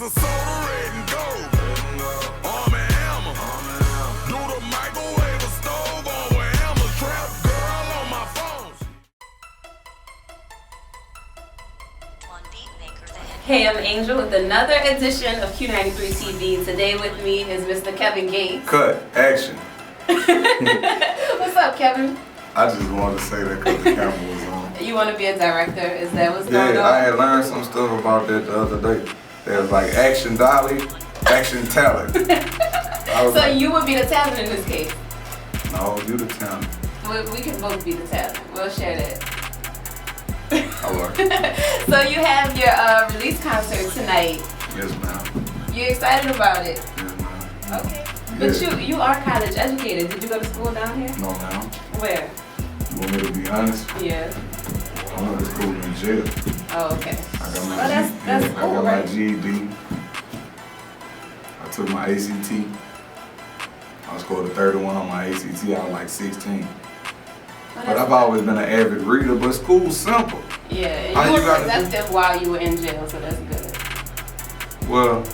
of soda, red and gold. Arm and hammer. Do the microwave a stove on with hammer. Trap girl on my phone. Hey, I'm Angel with another edition of Q93 TV. Today with me is Mr. Kevin Gates. Cut. Action. What's up, Kevin? I just wanted to say that because the camera was on. You want to be a director? Is that what's going on? Yeah, I had learned some stuff about that the other day. There's like action dolly, action talent. So like, you would be the talent in this case? No, you the talent. We can both be the talent. We'll share that. Alright. So you have your release concert tonight. Yes, ma'am. You excited about it? Yes, ma'am. Okay. But you are college educated. Did you go to school down here? No, ma'am. Where? You want me to be honest? Yeah. I went to school in jail. Oh, okay. I got my that's cool, I got right? my GED. I took my ACT. I scored a 31 on my ACT. I was like 16. But I've always been an avid reader, but school's simple. Yeah, and All you you were gotta productive while you were in jail, so that's good. Well,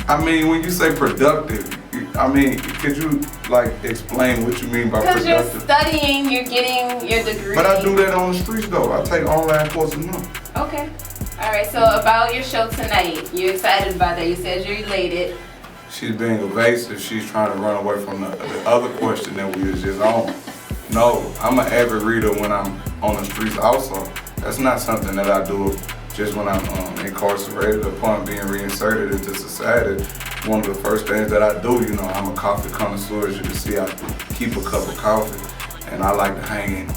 I mean, when you say productive, I mean, could you like explain what you mean by Because you're productive? studying, you're getting your degree. But I do that on the streets though. I take online courses now. Okay. All right, so about your show tonight, you're excited about that. You said you're elated. She's being evasive. She's trying to run away from the other question that we was just on. No, I'm an avid reader when I'm on the streets also. That's not something that I do just when I'm incarcerated. Upon being reinserted into society, one of the first things that I do, you know, I'm a coffee connoisseur. As you can see, I keep a cup of coffee. And I like to hang in,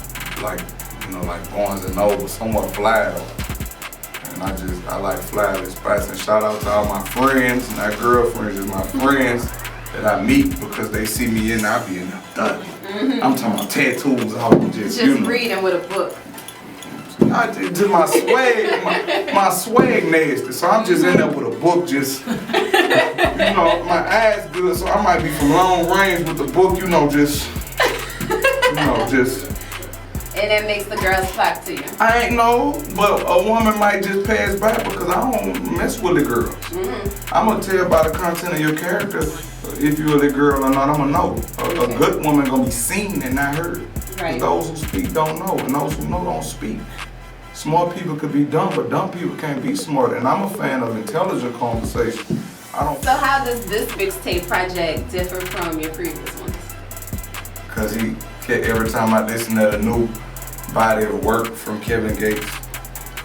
like, you know, like Barnes and Noble, somewhat fly though. And I like flying spots. And shout out to all my friends, not girlfriends, just my friends that I meet because they see me in, I be in there thugging. I'm talking about tattoos, all just you know. Reading with a book. Just my swag, my swag nasty. So I'm just in there with a book, just you know, my eyes good. So I might be from long range with the book, you know, just. And that makes the girls flock to you. I ain't know, but a woman might just pass by because I don't mess with the girls. I'm gonna tell by the content of your character if you're the girl or not. I'm gonna know. A good woman gonna be seen and not heard. Right. Those who speak don't know, and those who know don't speak. Smart people could be dumb, but dumb people can't be smart. And I'm a fan of intelligent conversation. So how does this mixtape project differ from your previous ones? Cause every time I listen to a new body of work from Kevin Gates,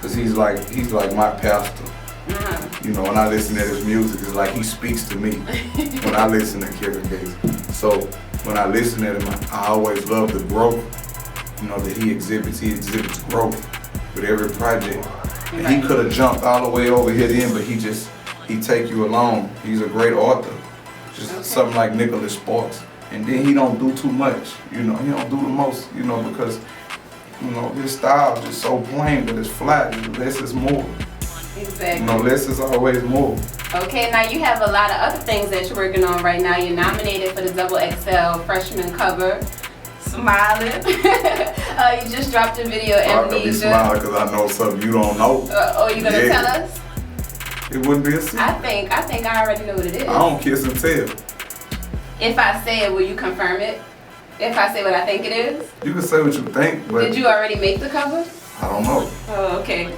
cause he's like my pastor. You know, when I listen to his music, it's like he speaks to me when I listen to Kevin Gates. So when I listen to him, I always love the growth, you know, that he exhibits. He exhibits growth with every project. And he could have jumped all the way over here then, but he take you along. He's a great author. Just something like Nicholas Sparks. And then he don't do too much, you know, he don't do the most, you know, because, you know, his style is just so plain, but it's flat, less is more. Exactly. You know, less is always more. Okay, now you have a lot of other things that you're working on right now. You're nominated for the XXL Freshman cover. Smiling. You just dropped a video, I'm gonna be Amnesia. smiling because I know something you don't know. You gonna tell us? It wouldn't be a secret. I think I already know what it is. I don't kiss and tell. If I say it, will you confirm it? If I say what I think it is? You can say what you think, but Did you already make the cover? I don't know. Oh, okay.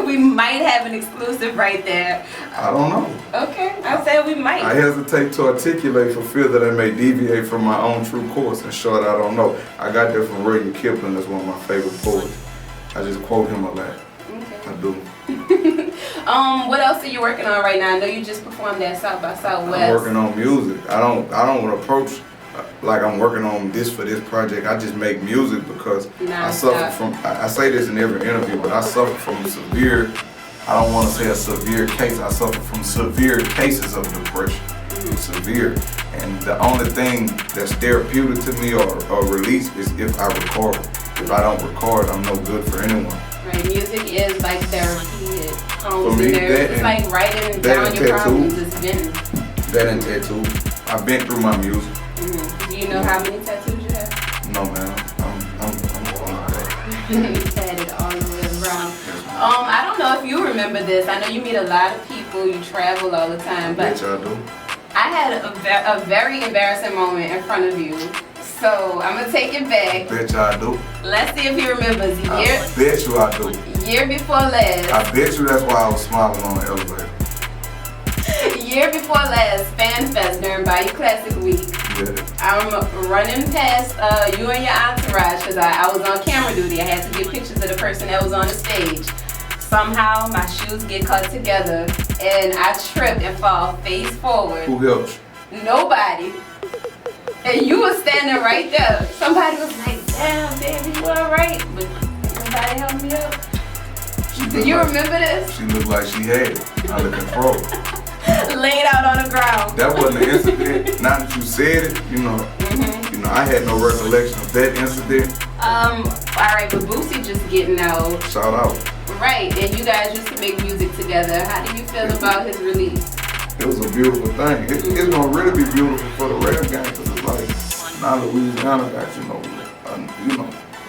We might have an exclusive right there. I don't know. Okay, I said we might. I hesitate to articulate for fear that I may deviate from my own true course. In short, I don't know. I got that from Rudyard Kipling. That's one of my favorite poets. I just quote him a lot. Okay. I do. What else are you working on right now? I know you just performed at South by Southwest. I'm working on music. I don't approach like I'm working on this for this project. I just make music because I suffer from, I say this in every interview, but I suffer from severe, I don't want to say a severe case, I suffer from severe cases of depression. Severe. And the only thing that's therapeutic to me or release is if I record. If I don't record, I'm no good for anyone. Right, music is like therapy. It calms For me, your nerves. It's like writing down your problems. It's venting. That and tattoo. I've been through my music. Do you know how many tattoos you have? No, man. I'm Tatted all the way around. I don't know if if you remember this. I know you meet a lot of people, you travel all the time, but Bitch, I do. I had a very embarrassing moment in front of you. So I'm gonna take it back. Bitch, I do. Let's see if he remembers. I bet you I do. Year before last. I bet you that's why I was smiling on the elevator. Year before last, Fan Fest during Bayou Classic Week. Yeah. I'm running past you and your entourage because I was on camera duty. I had to get pictures of the person that was on the stage. Somehow my shoes get caught together and I trip and fall face forward. Who helped you? Nobody. And you were standing right there. Somebody was like, damn, baby, you alright? But nobody helped me up. Do you remember this? She looked like she had it under control. Laid out on the ground. That wasn't an incident. Now that you said it, you know, I had no recollection of that incident. Alright, but Boosie just getting out. Shout out. Right, and you guys used to make music together. How do you feel about his release? It was a beautiful thing. It's gonna really be beautiful for the rap game because it's like now Louisiana got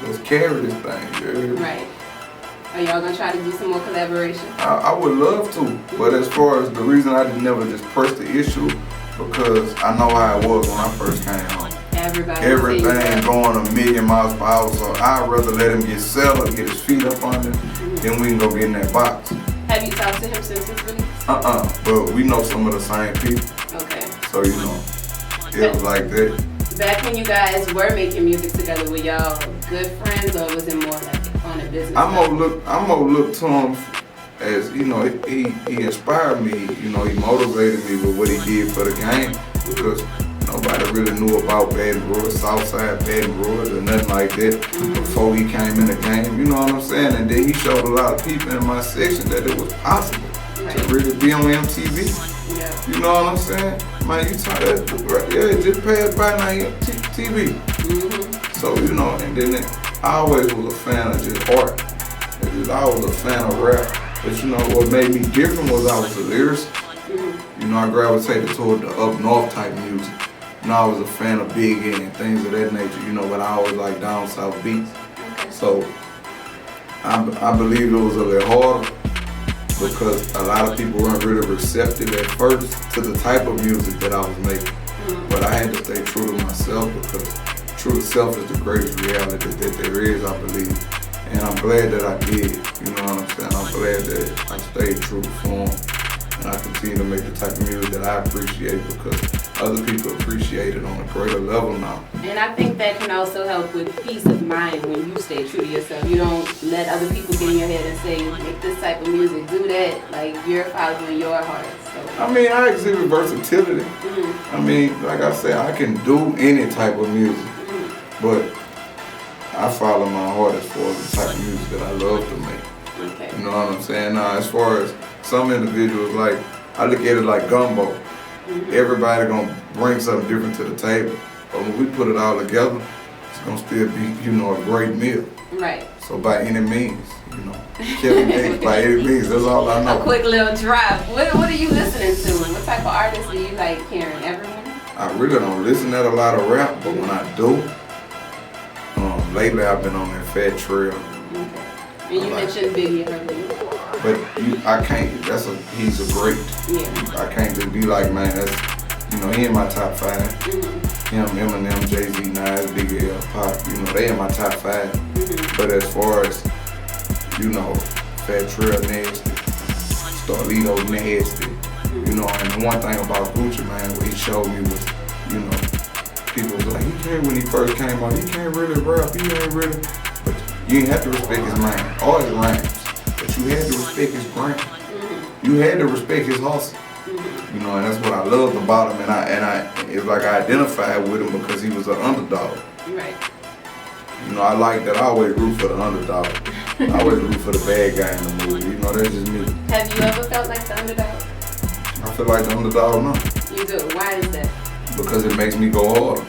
let's carry this thing. Yeah. Right. Are y'all gonna try to do some more collaboration? I would love to, but as far as the reason I didn't never just press the issue because I know how it was when I first came home. Everything going a million miles per hour, so I'd rather let him get settled, get his feet up on it, then we can go get in that box. Have you talked to him since his release? But we know some of the same people. Okay. So, it was like that. Back when you guys were making music together, were y'all good friends or was it more like on a business? I'm gonna look to him as, he inspired me, he motivated me with what he did for the game because nobody really knew about Baton Rouge, Southside Baton Rouge or nothing like that before he came in the game, you know what I'm saying? And then he showed a lot of people in my section that it was possible to really be on MTV. Yeah. You know what I'm saying? Man, you talk that, it just passed by now here, TV. So, and then I always was a fan of just art. I was a fan of rap. But what made me different was I was a lyricist. I gravitated toward the up north type music. I was a fan of Big E and things of that nature, but I always like down south beats. So I believe it was a little harder because a lot of people weren't really receptive at first to the type of music that I was making. But I had to stay true to myself because true to self is the greatest reality that there is, I believe. And I'm glad that I did, you know what I'm saying? I'm glad that I stayed true to form and I continue to make the type of music that I appreciate because other people appreciate it on a greater level now. And I think that can also help with peace of mind when you stay true to yourself. You don't let other people get in your head and say, make this type of music, do that. Like, you're following your heart. So. I exhibit versatility. Like I said, I can do any type of music, but I follow my heart as far as the type of music that I love to make. Okay. You know what I'm saying? Now, as far as some individuals, like, I look at it like gumbo. Everybody gonna bring something different to the table, but when we put it all together, it's gonna still be, a great meal. Right. So by any means, Kevin Gates, by any means, that's all I know. A quick little drop. What are you listening to? What type of artists do you like hearing? Everyone? I really don't listen to a lot of rap, but when I do, lately I've been on that Fat Trail. Okay. And you mentioned Biggie earlier. But I can't, he's a great. Yeah. I can't just be like, man, that's, he in my top 5. Him, Eminem, Jay-Z, Nas, Big L, Pop, they in my top 5. But as far as, Fat Trail nasty, Starlito nasty, and the one thing about Gucci, man, what he showed me was, people was like, when he first came out, he can't really rap, he ain't really, but you ain't have to respect his mind, or his rhymes. But you had to respect his brand. You had to respect his hustle. And that's what I loved about him. And it's like I identified with him because he was an underdog. Right. I like that. I always root for the underdog. I always root for the bad guy in the movie. That's just me. Have you ever felt like the underdog? I feel like the underdog now. You do. Why is that? Because it makes me go hard.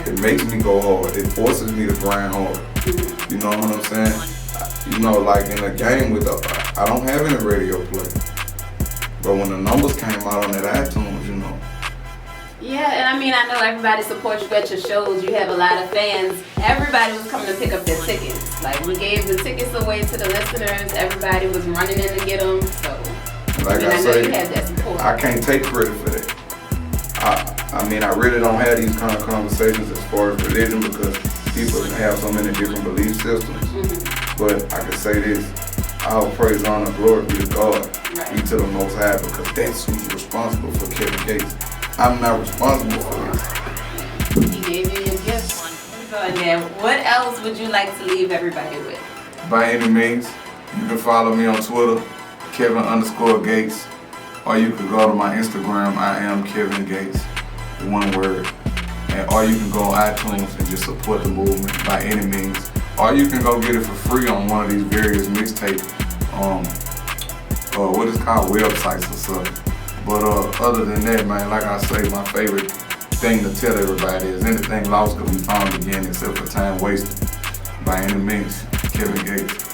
It makes me go hard. It forces me to grind hard. You know what I'm saying? Like in a game I don't have any radio play. But when the numbers came out on that iTunes, Yeah, and I mean, I know everybody supports you at your shows. You have a lot of fans. Everybody was coming to pick up their tickets. Like, we gave the tickets away to the listeners. Everybody was running in to get them. So, Like I I know say, you have that support. I can't take credit for that. I mean, I really don't have these kind of conversations as far as religion because people have so many different belief systems. But I can say this, all praise, honor, glory be to God, be to the Most High, because that's who's responsible for Kevin Gates. I'm not responsible for this. He gave you your gift. So, then, what else would you like to leave everybody with? By any means, you can follow me on Twitter, Kevin_Gates, or you can go to my Instagram, I am Kevin Gates, one word. Or you can go on iTunes and just support the movement by any means. Or you can go get it for free on one of these various mixtape, what is called websites or something. But other than that, man, like I say, my favorite thing to tell everybody is anything lost can be found again except for time wasted. By any means, Kevin Gates.